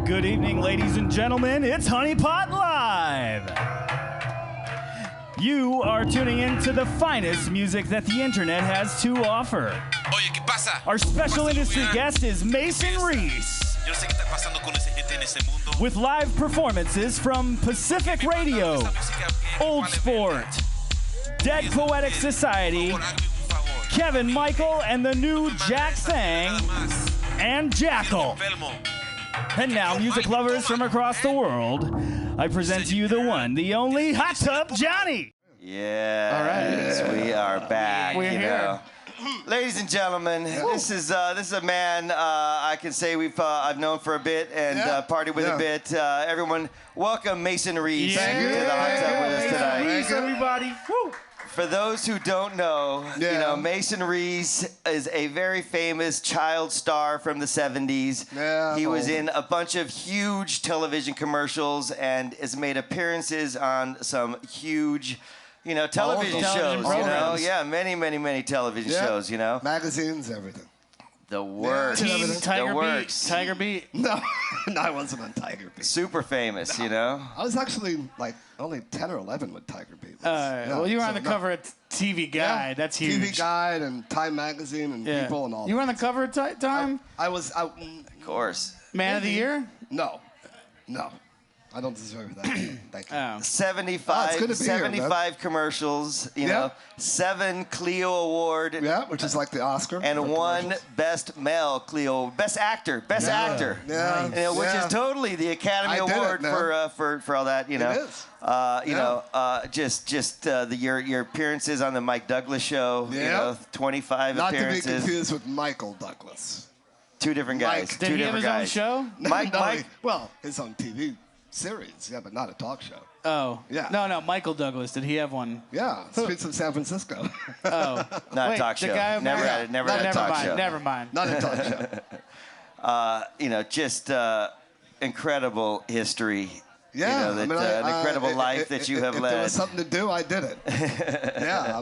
Good evening, ladies and gentlemen. It's Hunnypot Live. You are tuning in to the finest music that the internet has to offer. Oye, ¿qué pasa? Our special industry guest is Mason Reese. Yo no sé qué está pasando con esa gente en ese mundo. With live performances from Pacific Radio, Old Sport, Dead Poetic Society, Kevin Michael, and the new Jack Thang, and Jackal. And now, music lovers from across the world, I present to you the one, the only Hot Tub Johnnie. Yeah. All right. Yes, we are back. We're here. Ladies and gentlemen, this is a man I can say I've known for a bit and partied with a bit. Everyone, welcome Mason Reese to the Hot Tub with us tonight. Reese, everybody. Woo. For those who don't know, you know, Mason Reese is a very famous child star from the 70s. Yeah, he was in a bunch of huge television commercials and has made appearances on some huge, you know, television shows. programs. You know, many television shows. You know, magazines, everything. the works, Tiger Beat. No, no, I wasn't on Tiger Beat. super famous. You know, I was actually like only 10 or 11 with Tiger Beat. Well, you were on the cover of TV Guide. That's huge. TV Guide and Time Magazine and People and all. You were on the cover of Time? I was out. of course. Man of the Year? No. I don't deserve that. Thank you. Oh. 75, it's good to be here, 75 commercials, you know, 7 Clio Award. Yeah, which is like the Oscar. And for 1 commercials. Best Male Clio, Best Actor. Yeah. You know, which is totally the Academy I did Award it, for all that, you know. It is. You know, just your appearances on the Mike Douglas show, you know, 25 Not appearances. to be confused with Michael Douglas. 2 different guys. Mike. Did Two he have different his guys. own show? Mike. Well, his own TV series, but not a talk show. Oh. Yeah. No, Michael Douglas. Did he have one? Yeah, Streets of San Francisco. Oh. Not Wait, a talk the show. guy Never over- had a talk show. Never mind. Not a talk show. You know, just incredible history. Yeah, You know, an incredible life that you have if led. there was something to do, I did it. Yeah,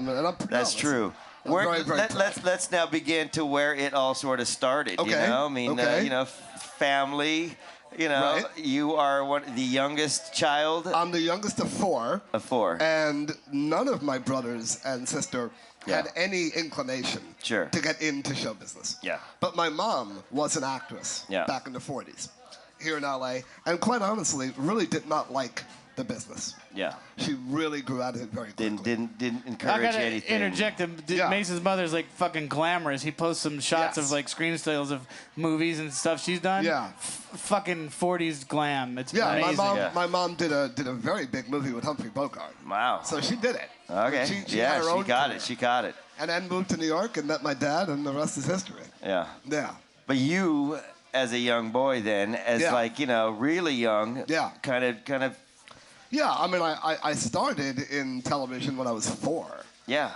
That's true. very, very Let's now begin to where it all sort of started. You Okay, know, I mean, okay. you know, family. You know, Right. you are the youngest child I'm the youngest of 4. of 4. And none of my brothers and sister had any inclination Sure. to get into show business. Yeah. But my mom was an actress back in the 40s here in LA, and quite honestly, really did not like the business. Yeah. She really grew out of it very quickly. Didn't I encourage gotta anything. interject him. Yeah. Mason's mother's like fucking glamorous. He posts some shots Yes. of like screen stills of movies and stuff she's done. Yeah. Fucking 40s glam. It's Yeah, amazing. my mom did a very big movie with Humphrey Bogart. Wow. So she did it. Okay. She had her own got career. it. She got it. And then moved to New York and met my dad, and the rest is history. Yeah. Yeah. But you, as a young boy, then, as like, you know, really young. Yeah. Kind of. Yeah, I mean, I started in television when I was 4. Yeah.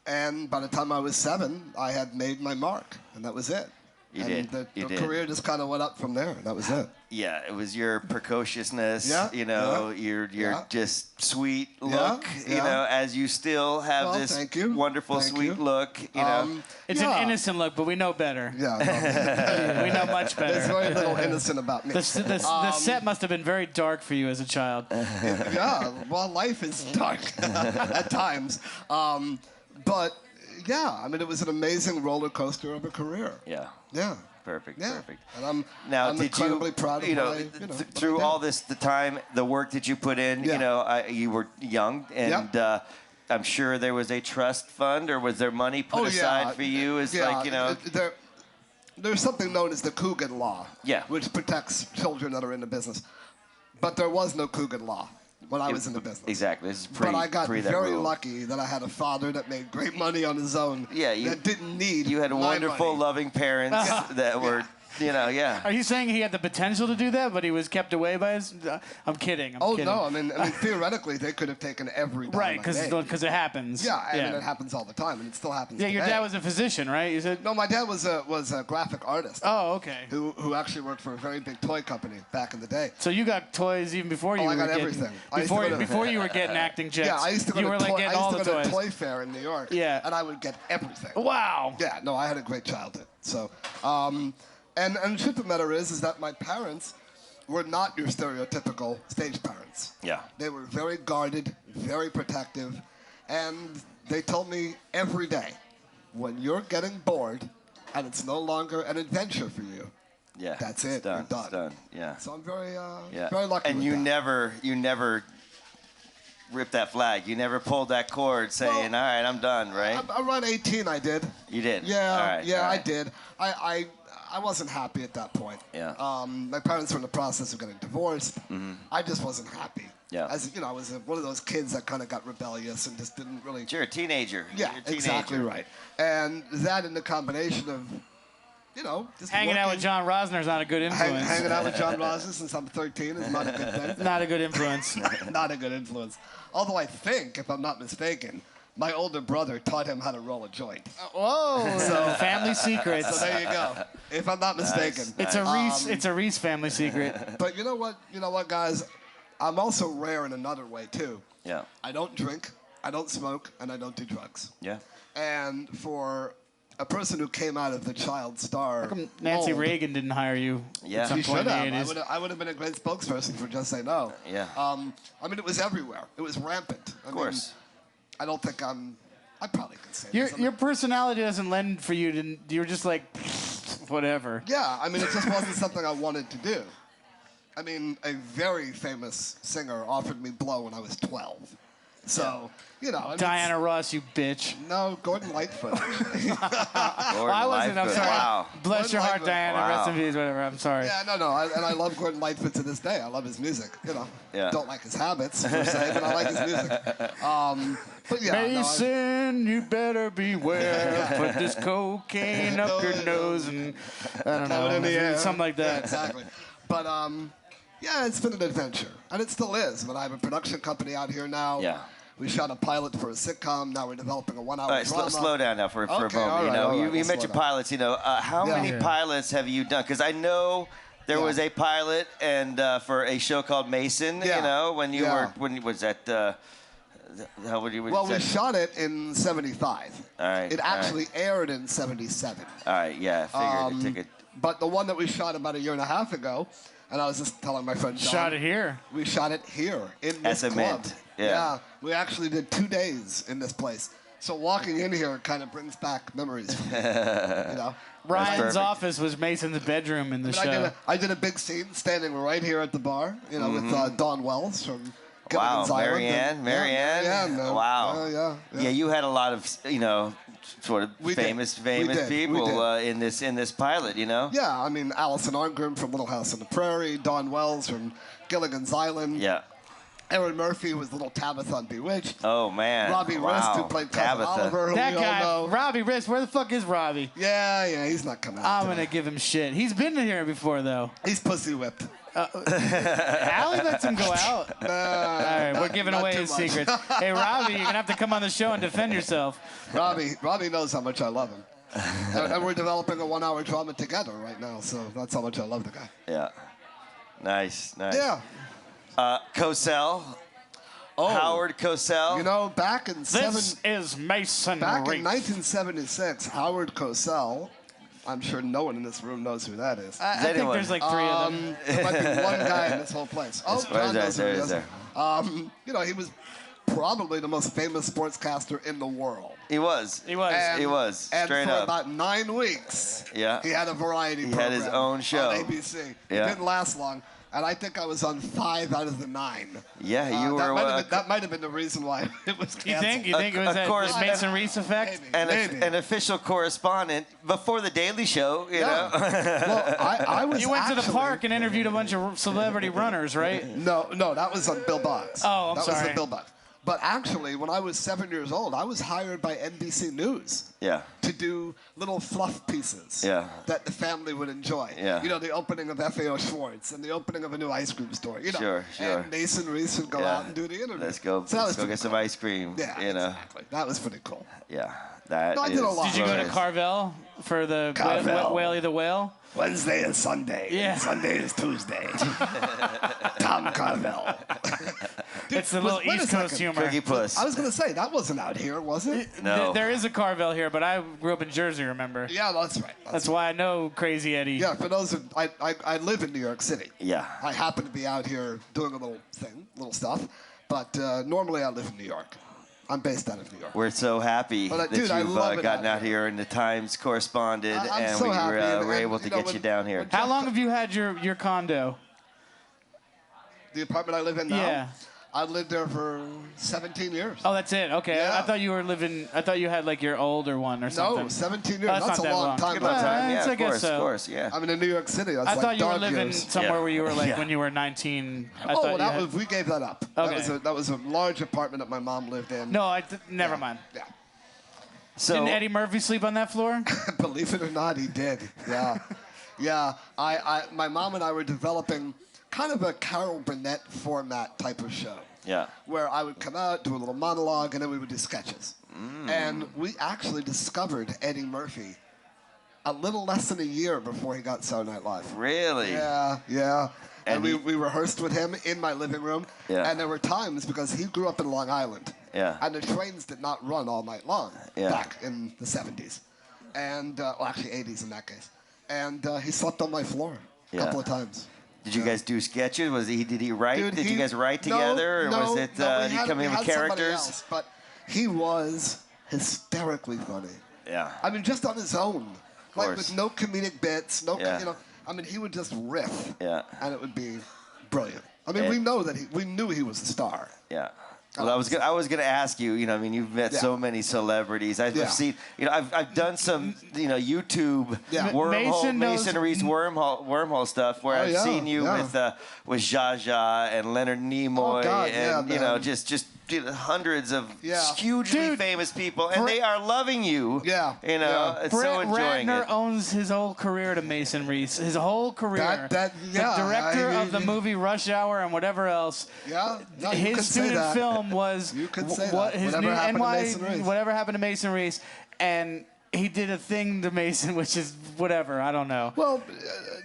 And by the time I was 7, I had made my mark, and that was it. You and did. The career just kind of went up from there, and that was it. Yeah, it was your precociousness, Yeah, you know, yeah, your just sweet look, you yeah. know, as you still have Well, this thank you. wonderful Thank sweet you. look, you know. It's an innocent look, but we know better. Yeah, We know much better. there's very little innocent about me. The set must have been very dark for you as a child. Yeah, well, life is dark at times. But, yeah, I mean, it was an amazing roller coaster of a career. Yeah. Yeah. Perfect. Yeah. Perfect. And Now, I'm did incredibly you, proud of you know, what through I did. all the time, the work that you put in, you know, you were young, and I'm sure there was a trust fund, or was there money put aside for you? As like, you know, there's something known as the Coogan Law, Yeah. which protects children that are in the business. But there was no Coogan Law when I was in the business. Exactly. This is pre. But I got that very rule. lucky that I had a father that made great money on his own. Yeah, that didn't need. You had my wonderful, money. loving parents that were, you know, Are you saying he had the potential to do that, but he was kept away by his? I'm kidding. I'm kidding. No, I mean, theoretically, they could have taken every dime Right, I made. because it happens. Yeah, I mean, it happens all the time, and it still happens. Yeah, your today. dad was a physician, right? You said. No, my dad was a graphic artist. Oh, okay. Who actually worked for a very big toy company back in the day. So you got toys even before you I were got getting, everything. I used to go to- Before you were getting acting checks. Yeah, I used to go you to were like getting all the toys. toy fair in New York. Yeah. And I would get everything. Wow. Yeah, no, I had a great childhood. So, And the truth of the matter is that my parents were not your stereotypical stage parents. Yeah. They were very guarded, very protective, and they told me every day, when you're getting bored and it's no longer an adventure for you, Yeah. that's it. Done. You're done. It's done. Yeah. So I'm very, Yeah. very lucky. And with you that. never ripped that flag. You never pulled that cord saying, "All right, I'm done." Right? Around 18, I did. You did. Yeah, All right, yeah, all right. I did. I wasn't happy at that point. Yeah. My parents were in the process of getting divorced. I just wasn't happy. Yeah. As you know, I was one of those kids that kind of got rebellious and just didn't really. You're a teenager. Yeah, You're a teenager. exactly right. And that in the combination of, just Hanging out with working- John Rosner's not a good influence. Hanging out with John Rosner since I'm 13 is not a good thing. Not a good influence. Not a good influence. Although I think, if I'm not mistaken, my older brother taught him how to roll a joint. Whoa! So family secrets. So there you go. If I'm not mistaken. It's a Reese. It's a Reese family secret. But you know what? You know what, guys? I'm also rare in another way too. Yeah. I don't drink, I don't smoke, and I don't do drugs. Yeah. And for a person who came out of the child star, Nancy mold, Reagan didn't hire you. Yeah. At some She point should in the have. 80s. I would have been a great spokesperson for Just Say No. Yeah. I mean, it was everywhere. It was rampant. Of course. I don't think I probably could say this. Your personality doesn't lend for you to. You're just like, whatever. Yeah, I mean, it just wasn't something I wanted to do. I mean, a very famous singer offered me blow when I was 12. So, I mean, Diana Ross, you bitch. No, Gordon Lightfoot. I wasn't. I'm Lightfoot. sorry. Wow. Bless your heart, Lightfoot. Diana. Wow. Rest in peace. Whatever. I'm sorry. Yeah, no, and I love Gordon Lightfoot to this day. I love his music. Yeah. Don't like his habits per se, but I like his music. But yeah, Mason, you better beware. Put this cocaine up your nose and I don't Blow it in the know, air. something like that. Exactly. But yeah, it's been an adventure, and it still is. But I have a production company out here now. Yeah. We shot a pilot for a sitcom. Now we're developing a 1-hour All right, drama. slow down now for a moment. all right, all right, you we'll mentioned slow down. pilots. How Yeah. many Yeah. pilots have you done? Because I know there Yeah. was a pilot and for a show called Mason. Yeah. When you Yeah. were when was that? How would you? Well, we shot it in '75. All right. It actually aired in '77. All right. Yeah. I figured it took But the one that we shot about a year and a half ago, and I was just telling my friend John. Shot it here. We shot it here in this At the club. Mint, yeah. We actually did 2 days in this place. So walking in here kind of brings back memories for me. Ryan's perfect. office was Mason's bedroom in the I, mean, show. I did a big scene standing right here at the bar, with Dawn Wells from Wow, Gilligan's Island. Marianne. Marianne. Wow. Yeah. You had a lot of sort of We did. famous We did. people We in this pilot. Yeah, I mean, Alison Arngrim from Little House on the Prairie, Dawn Wells from Gilligan's Island. Yeah. Erin Murphy was little Tabitha on Bewitched. Oh man. Robbie wow. Rist, who played Cousin Tabitha. Oliver, who That we guy, all know. Robbie Rist. Where the fuck is Robbie? Yeah, he's not coming out. I'm today. gonna give him shit. He's been here before though. He's pussy whipped. Allie lets him go out. All right, we're giving not away too his much. secrets. Hey, Robbie, you're gonna have to come on the show and defend yourself. Robbie knows how much I love him. and we're developing a 1-hour drama together right now, so that's how much I love the guy. Yeah. Nice. Yeah. Cosell. Oh, Howard Cosell. back in This is Mason back in Reese. 1976, Howard Cosell. I'm sure no one in this room knows who that is. I think anyone? there's like 3 of them. There might be one guy in this whole place. Oh, John knows who he is. He was probably the most famous sportscaster in the world. He was. He was. He was. And Straight for up. about 9 weeks, Yeah. he had a variety He program had his own show. on ABC. Yeah. It didn't last long, and I think I was on 5 out of the 9. Yeah, you were. That might have been the reason why it was You canceled. think? You think it was Of that course. Mason Reese effect? Maybe. an official correspondent before the Daily Show. You know. Well, I was You went to the actually- park and interviewed a bunch of celebrity runners, right? No, that was on Bill Boggs. Oh, I'm that was sorry. on Bill Boggs. But actually, when I was 7 years old, I was hired by NBC News Yeah. to do little fluff pieces Yeah. that the family would enjoy. Yeah. The opening of FAO Schwartz and the opening of a new ice cream store. Sure. And Mason Reese would go Yeah. out and do the interview. Let's go. So that Let's was go pretty get some cool. ice cream. Yeah, Exactly. That was pretty cool. Yeah. That No, I did a is lot. Did you go to glorious. Carvel for the Carvel. Whaley the Whale? Wednesday is Sunday. Yeah. Sunday is Tuesday. Tom Carvel. It's the little wait a East Coast second. humor. Cookie Puss. I was going to say, that wasn't out here, was it? No. There is a Carvel here, but I grew up in Jersey, remember? Yeah, that's right. That's why I know Crazy Eddie. Yeah, for those of, I live in New York City. Yeah. I happen to be out here doing a little stuff, but normally I live in New York. I'm based out of New York. We're so happy But, that dude, I you've love it gotten out out here and the Times corresponded, I'm and so we happy, were and, able to you know, get you down here. How long have you had your condo? The apartment I live in now? Yeah. I've lived there for 17 years. Oh, that's it. Okay. Yeah. I thought you were living. I thought you had like your older one or something. No, 17 years. Oh, that's not a that long long. time. Good long time. it's Yeah, I guess of course, yeah. I'm in New York City. That's I like thought you were dog living years. somewhere Yeah. where you were like Yeah. when you were 19. I Oh, thought you that had- was, we gave that up. Okay. That was a large apartment that my mom lived in. No, never mind. Yeah. So, Didn't Eddie Murphy sleep on that floor? Believe it or not, he did. Yeah. Yeah. My mom and I were developing kind of a Carol Burnett format type of show. yeah. Where I would come out, do a little monologue, and then we would do sketches. And we actually discovered Eddie Murphy a little less than a year before he got Saturday Night Live. Really? Yeah, yeah. And And we rehearsed with him in my living room. Yeah. And there were times, because he grew up in Long Island. Yeah. And the trains did not run all night long Yeah. back in the 70s. And, well, actually 80s in that case. And he slept on my floor a Yeah. couple of times. Did you guys do sketches? Did he write? Dude, Did you guys write together, or was it? we Did he had- come we in with had somebody characters? else, but he was hysterically funny. Yeah. I mean, just on his own, like course. with no comedic bits, no, Yeah. you know. I mean, he would just riff, Yeah. and it would be brilliant. I mean, we knew he was a star. Yeah. Well, I was gonna ask you. You know, I mean, you've met Yeah. so many celebrities. I've Yeah. seen. You know, I've done some. You know, YouTube Yeah. wormhole, Mason knows- Reese wormhole stuff where Oh, I've yeah, seen you yeah. with Zsa Zsa and Leonard Nimoy Oh, God, yeah, and you know man. just hundreds of Yeah. hugely Dude, famous people, and they are loving you. Yeah, You know, yeah. and so Brett enjoying Ratner it. owns his whole career to Mason Reese. His whole career. Yeah, the director I- of the movie Rush Hour and whatever else. Yeah, no, you His could say student that. film was You could say what that. his Whatever new happened to NY Mason Reese. whatever happened to Mason Reese, and he did a thing to Mason, which is whatever. I don't know. Well,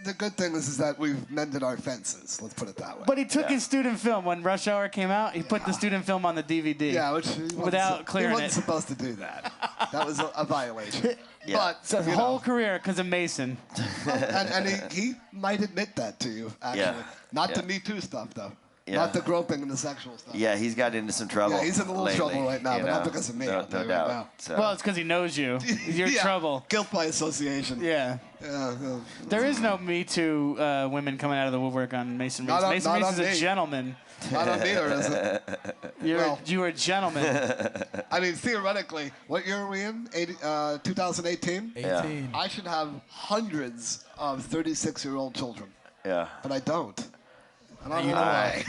the good thing is that we've mended our fences. Let's put it that way. But he took his student film when Rush Hour came out. He put the student film on the DVD. yeah, which he wasn't without clearing he wasn't it. supposed to do that. That was a violation. Yeah. But So his you whole know, career because of Mason. and he might admit that to you, actually. Yeah. Not the Yeah. Me Too stuff, though. Yeah. Not the groping and the sexual stuff. Yeah, he's got into some trouble. Yeah, he's in a little lately, trouble right now, you but not know. because of me, No, I'll tell no you right doubt. now. So. Well, it's because he knows you. You're Yeah, trouble. Guilt by association. Yeah. Yeah, yeah. There is no Me Too women coming out of the woodwork on Mason Reese. Not on- Mason not Reese on is a me. gentleman. Not on me, or is it? You were a gentleman. I mean, theoretically, what year are we in? 2018? 18. I should have hundreds of 36-year-old children, Yeah. but I don't. And I don't know why.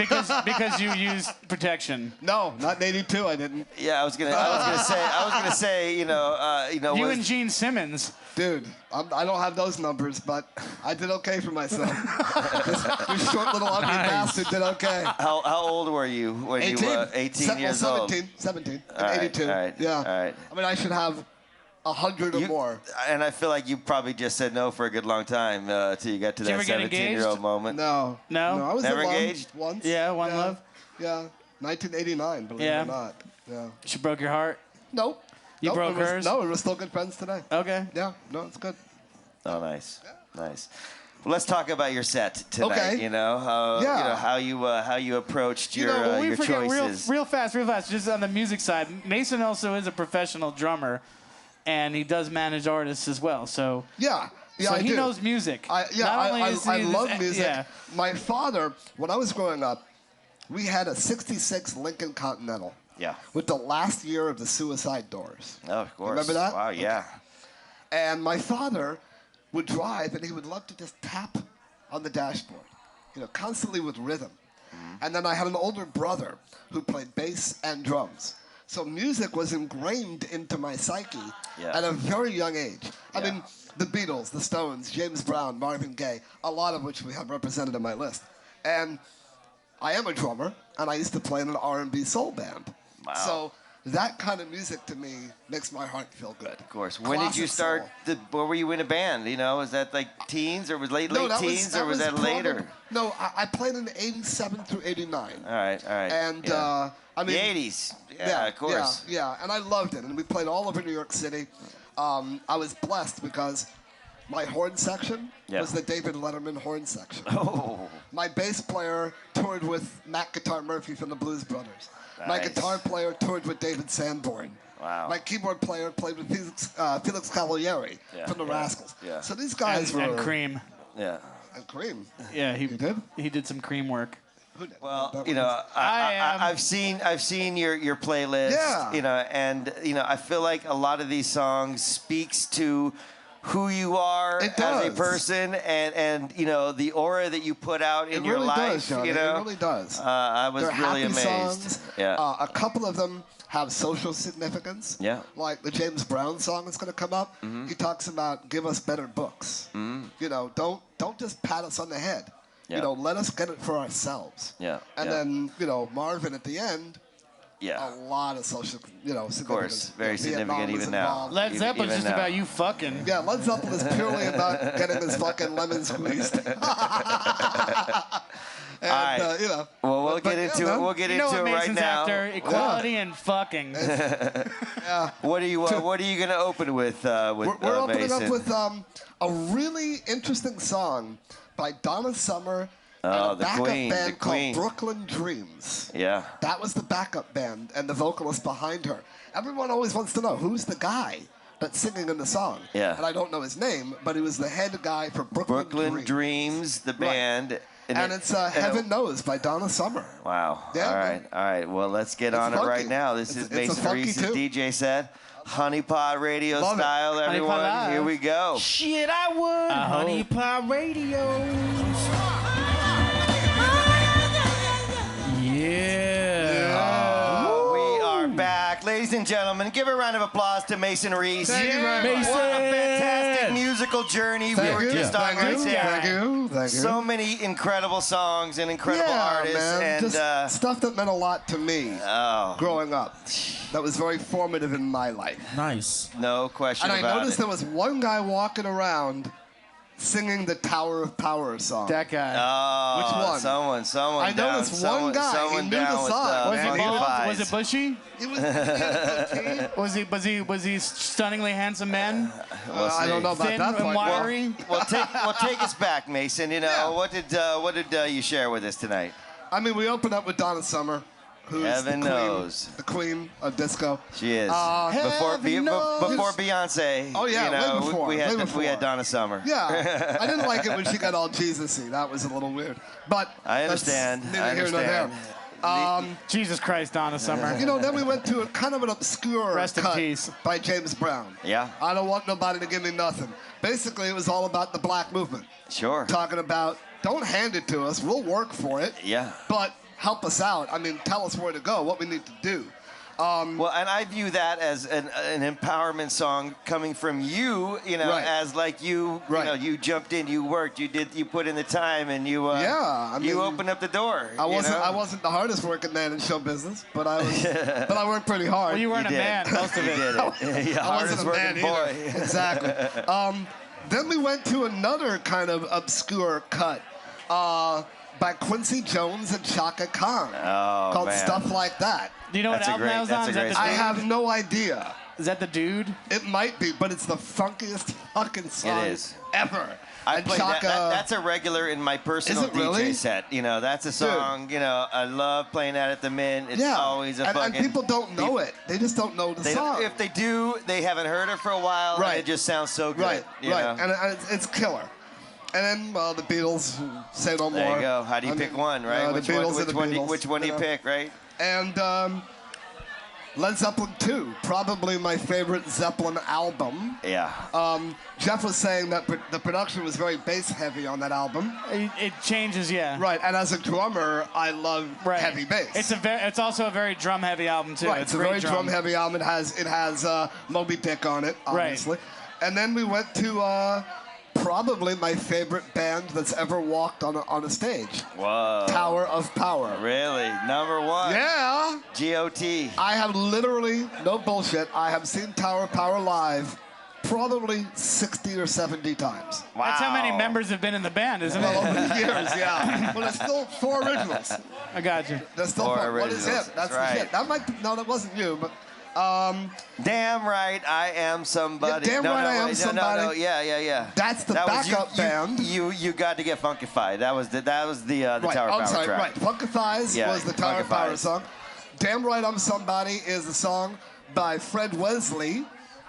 because you used protection. No, not in 82, I didn't. Yeah, I was gonna say, you know, You was- and Gene Simmons. Dude, I don't have those numbers, but I did okay for myself. this short little ugly bastard did okay. how old were you when 18. you were 18 years old? 17. All right, 82. all right, Yeah. all right. I mean, I should have 100 or You- more. And I feel like you probably just said no for a good long time till you got to Did you that ever get 17-year-old engaged? moment. No. No? I was Never in love engaged? once. Yeah, one love? Yeah. 1989, believe Yeah. it or not. Yeah. She broke your heart. Nope. You Nope, broke hers? No, we're still good friends today. Okay. Yeah, no, it's good. Oh, nice, nice. Well, let's talk about your set tonight. Okay. You know, you Yeah. know how you approached your Well, we your forget choices. real fast, just on the music side. Mason also is a professional drummer, and he does manage artists as well. So, Yeah. Yeah, so I he do. knows music. I he- love music. Yeah. My father, when I was growing up, we had a 66 Lincoln Continental. Yeah. With the last year of the Suicide Doors. Oh, of course. Remember that? Wow, yeah. And my father would drive, and he would love to just tap on the dashboard, you know, constantly with rhythm. Mm-hmm. And then I had an older brother who played bass and drums. So music was ingrained into my psyche Yeah. at a very young age. I Yeah. mean, the Beatles, the Stones, James Brown, Marvin Gaye, a lot of which we have represented on my list. And I am a drummer, and I used to play in an R&B soul band. Wow. So that kind of music to me makes my heart feel good. Of course. When did you start? Where were you in a band? You know, was that like teens or was late teens or was that later? No, I played in '87 through '89. All right. And I mean, the '80s. Yeah, of course. Yeah, and I loved it. And we played all over New York City. I was blessed because my horn section was the David Letterman horn section. Oh. My bass player toured with Mac Guitar Murphy from the Blues Brothers. Nice. My guitar player toured with David Sanborn. Wow. My keyboard player played with Felix Cavalieri from the Rascals. Yeah. So these guys were... And Cream. Yeah. And Cream. Yeah, he did? He did some Cream work. Well, you know, I've seen your playlist. Yeah. You know, and you know, I feel like a lot of these songs speaks to who you are as a person, and you know the aura that you put out in your life. Does, Johnnie. You know, It really does. I was They're really happy amazed. Songs. Yeah. A couple of them have social significance. Yeah. Like the James Brown song that's going to come up. Mm-hmm. He talks about give us better books. Mm-hmm. You know, don't just pat us on the head. Yeah. You know, let us get it for ourselves. Yeah. And then, you know, Marvin at the end. Yeah. A lot of social, you know, significance. Of course, very significant even now. Involved. Led Zeppelin's just now. about you fucking. Yeah, Led Zeppelin is purely about getting his fucking lemon squeezed. And, right. You know. Well, we'll get into it. We'll get You know into what it right Mason's now. after? Equality and fucking. What are you gonna open with? We're opening Mason? up with a really interesting song by Donna Summer and a the backup Queen, band the called Queen. Brooklyn Dreams. Yeah. That was the backup band and the vocalist behind her. Everyone always wants to know who's the guy that's singing in the song. Yeah. And I don't know his name, but he was the head guy for Brooklyn Dreams, the band. And it's Heaven Knows by Donna Summer. Wow. Yeah, All right. Well, let's get on funky. it right now. This is It's a Mason funky Reese's tune. DJ set. Hunnypot Radio Love it. style, everyone. Live. Here we go. Shit, I would. Honeypot Radio. Yeah. We are back. Ladies and gentlemen, give a round of applause to Mason Reese. Thank you very much. What a fantastic musical journey we were just on right there. Thank you. So many incredible songs and incredible artists. Man. And Just stuff that meant a lot to me oh, growing up. That was very formative in my life. Nice. no question And I about noticed it. there was one guy walking around singing the Tower of Power song. That guy. Oh, Which one? Someone I down. noticed one guy, Someone he knew down the with, song. was he funky bald? vibes. Was it bushy? It was Was he stunningly handsome man? We'll I don't see. know about Thin that and part. wiry? Well, take us back, Mason. You know, Yeah. what did you share with us tonight? I mean, we opened up with Donna Summer, who's Heaven the queen, knows. the queen of disco. She is. Heaven Before knows. Beyonce. Oh, yeah, you know, way before, we way had before. Donna Summer. Yeah, I didn't like it when she got all Jesus-y. That was a little weird. But I that's understand. neither I here nor understand. there. Jesus Christ, Donna Summer. You know, then we went to a kind of an obscure Rest in cut peace. by James Brown. Yeah. I don't want nobody to give me nothing. Basically, it was all about the black movement. Sure. Talking about, don't hand it to us, we'll work for it. Yeah. But help us out. I mean, tell us where to go, what we need to do. Well, and I view that as an empowerment song coming from you, you know, Right. as like you know, you jumped in, you worked, you put in the time, and you I mean, you opened up the door. I wasn't you know? I wasn't the hardest working man in show business, but I was but I worked pretty hard. Well, you weren't You a did. man most of You it. did it. You I wasn't hardest a man working boy. either. Exactly. Then we went to another kind of obscure cut by Quincy Jones and Chaka Khan called man. Stuff Like That. Do you know That's a what album great- that was that's on? a Is that great the I song. dude? have no idea. Is that the dude? It might be, but it's the funkiest fucking song is. ever. I And played Chaka, that's a regular in my personal Is it really? DJ set. You know, that's a song. You know, I love playing that at the Mint. It's yeah, always a and fucking. people don't know it. They just don't know the They song. don't, if they do, they haven't heard it for a while. Right. And it just sounds so good. Right, you right, know? and it's killer. And then, well, the Beatles, Say No More. There you go. How do you pick one, right? the Beatles and the Beatles, which one do you know. pick, right? And Led Zeppelin 2, probably my favorite Zeppelin album. Yeah. Jeff was saying that the production was very bass heavy on that album. It changes, yeah. Right, and as a drummer, I love heavy bass. It's also a very drum heavy album too. Right, it's a great very drum heavy album. It has Moby Dick on it, obviously. And then we went to probably my favorite band that's ever walked on a stage. Whoa. Tower of Power. Really? Number one. Yeah. G.O.T. I have literally, no bullshit, I have seen Tower of Power live probably 60 or 70 times. Wow. That's how many members have been in the band, isn't Well, it? over the years, yeah. Well, there's still 4 originals. I got you. There's still Four 4. What is originals. it? That's That's right. the hit. That might be, no, that wasn't you, but Damn right, I am somebody. Yeah, Damn Right, I Am Somebody. No, yeah. that's the That was backup band. You got to get funkified. That was the Tower of Power sorry, track. right. Funkifies Yeah, was the Tower of Power Funkifies. song. Damn Right I'm Somebody is a song by Fred Wesley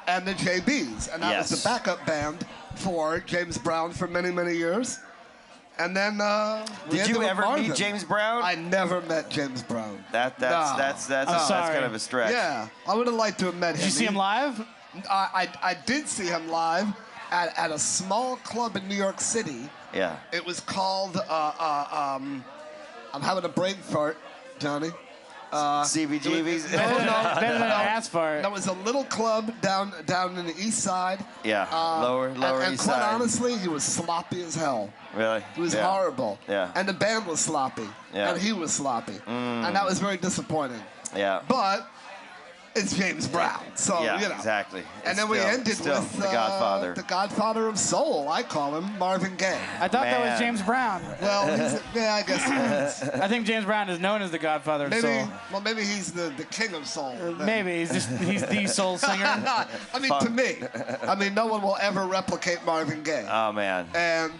and the JBs. And that was Yes. the backup band for James Brown for many, many years. And then we Did ended you with ever Marvin. meet James Brown? I never met James Brown. That's sorry. kind of a stretch. Yeah, I would have liked to have met him. Did you see him live? I did see him live at a small club in New York City. Yeah. It was called, I'm having a brain fart, Johnny. CBGB's. Better than an ass fart. That was a little club down in the east side. Yeah, lower and east quite side. honestly, he was sloppy as hell. Really? He was Yeah. horrible. Yeah. And the band was sloppy. Yeah. And he was sloppy. And that was very disappointing. Yeah. But it's James Brown, so Yeah, you know. exactly. And then we ended still with the Godfather. the Godfather of Soul. I call him Marvin Gaye. I thought that was Man. James Brown. Well, yeah, I guess he is. I think James Brown is known as the Godfather of Soul. Maybe he's the king of soul. then. Maybe he's the soul singer. I mean, to me, no one will ever replicate Marvin Gaye. Oh man. And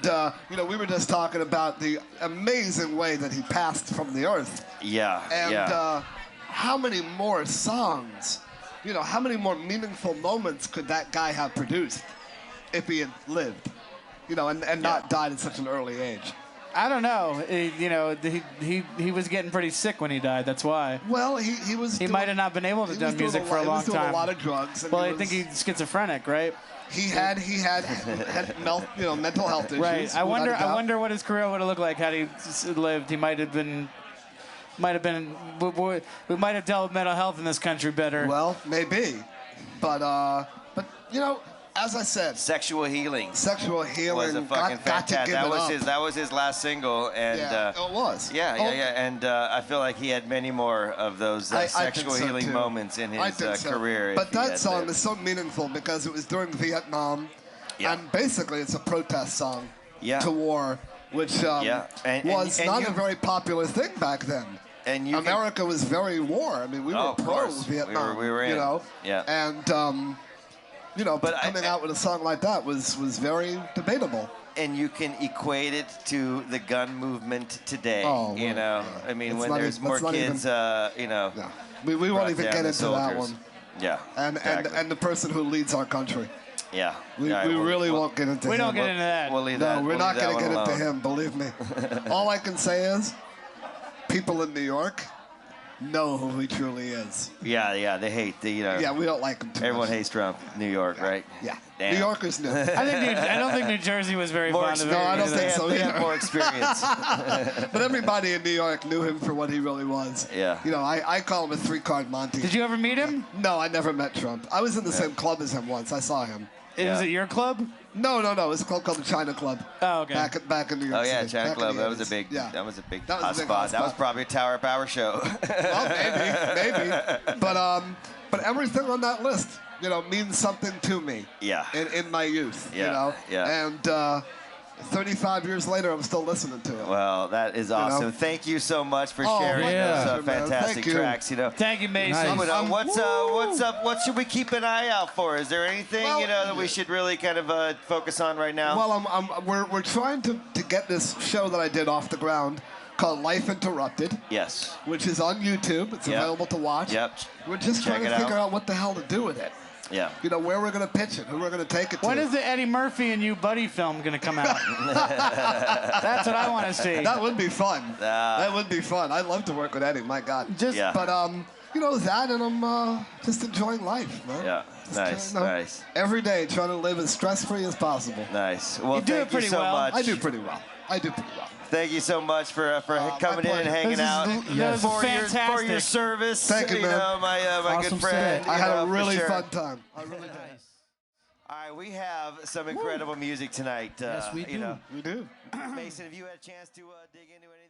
we were just talking about the amazing way that he passed from the earth. Yeah. And how many more songs, how many more meaningful moments could that guy have produced if he had lived, and not died at such an early age? I don't know. He was getting pretty sick when he died. That's why. Well, he was. He might have not been able to do music for a long He was doing time. a lot of drugs. And Well, I think he's schizophrenic, right? He had mental health issues. Right. I without a doubt. wonder what his career would have looked like had he lived. He might have been. We might have dealt with mental health in this country better. Well, maybe, but as I said, Sexual Healing was was a fucking got to fantastic. give That it was up. that was his last single, and it was. Yeah. And I feel like he had many more of those I think sexual so, healing too. moments in I his think so. career. But if he that had song lived. is so meaningful because it was during Vietnam, Yeah. and basically it's a protest song Yeah. to war, which was and not you- a very popular thing back then. And you can- America was very war. I mean, we Oh, were of pro course. Vietnam. We were in. Yeah. And But coming out with a song like that was very debatable. And you can equate it to the gun movement today. Oh, you well, know, yeah. I mean, It's when not there's even- more it's not kids, Yeah. We won't brought even down get the into that soldiers. one. Yeah. And the person who leads our country. Yeah. We All right, really we'll- won't get into him. We don't get into that. We'll leave No, that. we're we'll not leave that going to get one into alone. him, believe me. All I can say is people in New York know who he truly is. Yeah. They hate the, Yeah, we don't like him too everyone much. hates Trump. New York, right? Yeah. Damn. New Yorkers knew. I don't think New Jersey was very More fond of him. No, I don't either. think so They have either. more experience. But everybody in New York knew him for what he really was. Yeah. I call him a 3-card Monty. Did you ever meet him? No, I never met Trump. I was in the same club as him once. I saw him. Was it your club? No. It was a club called the China Club. Oh, okay. Back in New York Oh yeah, City. China Back in Club. the That was a 80s. big. Yeah. That was a big That was a hot big spot. hot That was spot. probably a Tower Power show. Well, maybe. But everything on that list, means something to me. Yeah. In my youth. Yeah, yeah. And 35 years later, I'm still listening to it. Well, that is awesome. Thank you so much for Oh, sharing my those pleasure, man. fantastic Thank you. tracks. Thank you, Mason. What's up? What should we keep an eye out for? Is there anything Well, that we should really kind of focus on right now? Well, we're trying to get this show that I did off the ground called Life Interrupted, Yes. which is on YouTube. It's Yep. available to watch. Yep. We're just Check trying to it figure out. out what the hell to do with it. Yeah. Where we're going to pitch it, who we're going to take it to. When is the Eddie Murphy and you buddy film going to come out? That's what I want to see. That would be fun. That would be fun. I'd love to work with Eddie. My God. Yeah. But that, and I'm just enjoying life, man. Yeah. Just Nice. Every day, trying to live as stress-free as possible. Nice. Well, You do thank it pretty you so well. much. I do pretty well. Thank you so much for coming in and pleasure. hanging out. That was For your fantastic. service. Thank you, man. My Awesome good friend. set. I had a for really sure. fun time. I really did. All right, we have some incredible music tonight. Yes, we do. You know. We do. Mason, have you had a chance to dig into any